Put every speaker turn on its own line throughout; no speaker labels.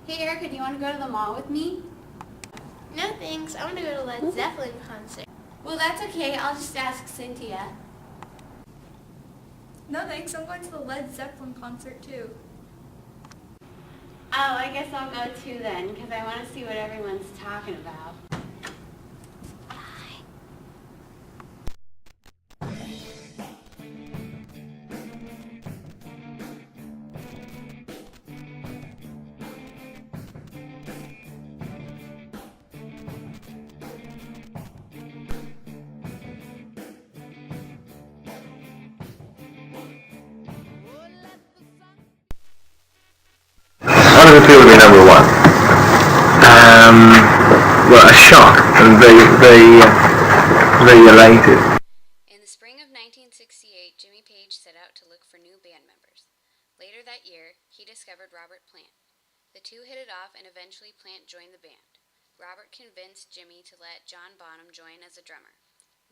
Hey Erica, do you want to go to the mall with me?
No thanks, I want to go to Led Zeppelin concert.
Well, that's okay. I'll just ask Cynthia.
No thanks, I'm going to the Led Zeppelin concert too.
Oh, I guess I'll go too then, because I want to see what everyone's talking about.
One of the two will be number one. Well, a shock and very elated.
In the spring of 1968, Jimmy Page set out to look for new band members. Later that year, he discovered Robert Plant. The two hit it off and eventually Plant joined the band. Robert convinced Jimmy to let John Bonham join as a drummer.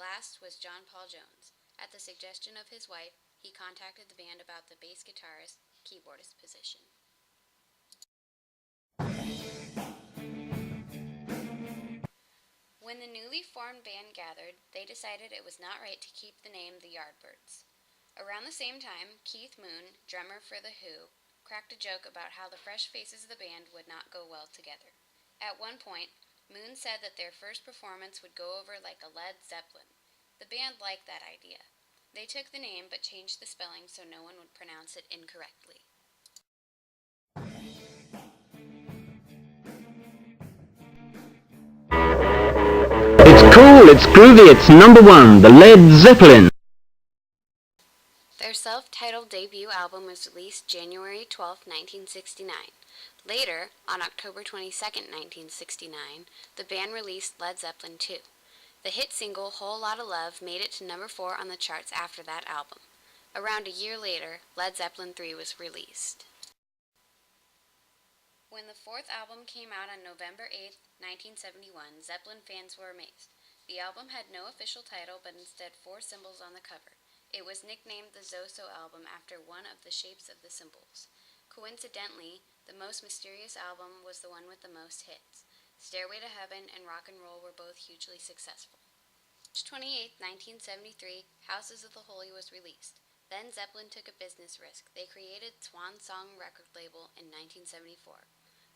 Last was John Paul Jones. At the suggestion of his wife, he contacted the band about the bass guitarist, keyboardist position. When the newly formed band gathered, they decided it was not right to keep the name the Yardbirds. Around the same time, Keith Moon, drummer for The Who, cracked a joke about how the fresh faces of the band would not go well together. At one point, Moon said that their first performance would go over like a Led Zeppelin. The band liked that idea. They took the name but changed the spelling so no one would pronounce it incorrectly.
It's cool, it's groovy, it's number one, the Led Zeppelin.
Their self-titled debut album was released January 12, 1969. Later, on October 22, 1969, the band released Led Zeppelin II. The hit single Whole Lotta Love made it to number 4 on the charts after that album. Around a year later, Led Zeppelin III was released. When the fourth album came out on November 8, 1971, Zeppelin fans were amazed. The album had no official title but instead 4 symbols on the cover. It was nicknamed the Zoso album after one of the shapes of the symbols. Coincidentally, the most mysterious album was the one with the most hits. Stairway to Heaven and Rock and Roll were both hugely successful. March 28, 1973, Houses of the Holy was released. Then Zeppelin took a business risk. They created Swan Song record label in 1974.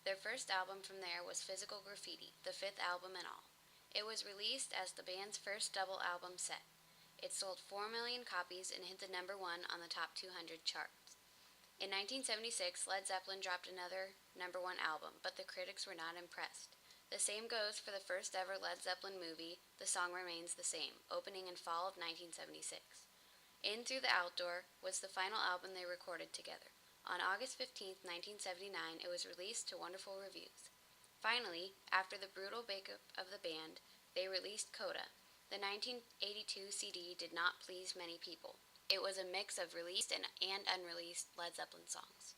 Their first album from there was Physical Graffiti, the 5th album in all. It was released as the band's first double album set. It sold 4 million copies and hit the number 1 on the top 200 charts. In 1976, Led Zeppelin dropped another number 1 album, but the critics were not impressed. The same goes for the first ever Led Zeppelin movie, The Song Remains the Same, opening in fall of 1976. In Through the Outdoor was the final album they recorded together. On August 15, 1979, it was released to wonderful reviews. Finally, after the brutal breakup of the band, they released Coda. The 1982 CD did not please many people. It was a mix of released and unreleased Led Zeppelin songs.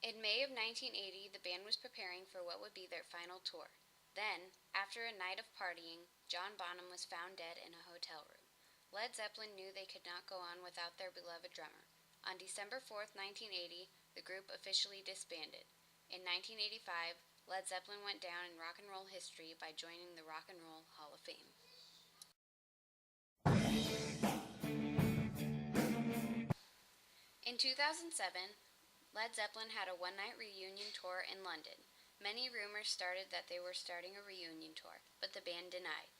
In May of 1980, the band was preparing for what would be their final tour. Then, after a night of partying, John Bonham was found dead in a hotel room. Led Zeppelin knew they could not go on without their beloved drummer. On December 4, 1980, the group officially disbanded. In 1985, Led Zeppelin went down in rock and roll history by joining the Rock and Roll Hall of Fame. In 2007, Led Zeppelin had a one-night reunion tour in London. Many rumors started that they were starting a reunion tour, but the band denied.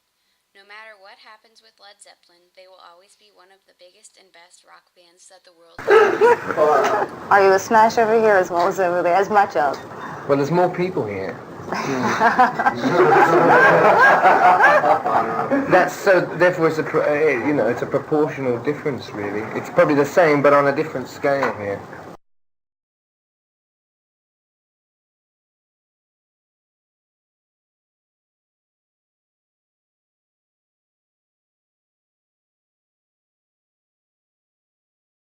No matter what happens with Led Zeppelin, they will always be one of the biggest and best rock bands that the world has.
Are you a smash over here as well as over there? As much of?
Well, there's more people here. That's so. Therefore, it's a proportional difference, really. It's probably the same, but on a different scale here.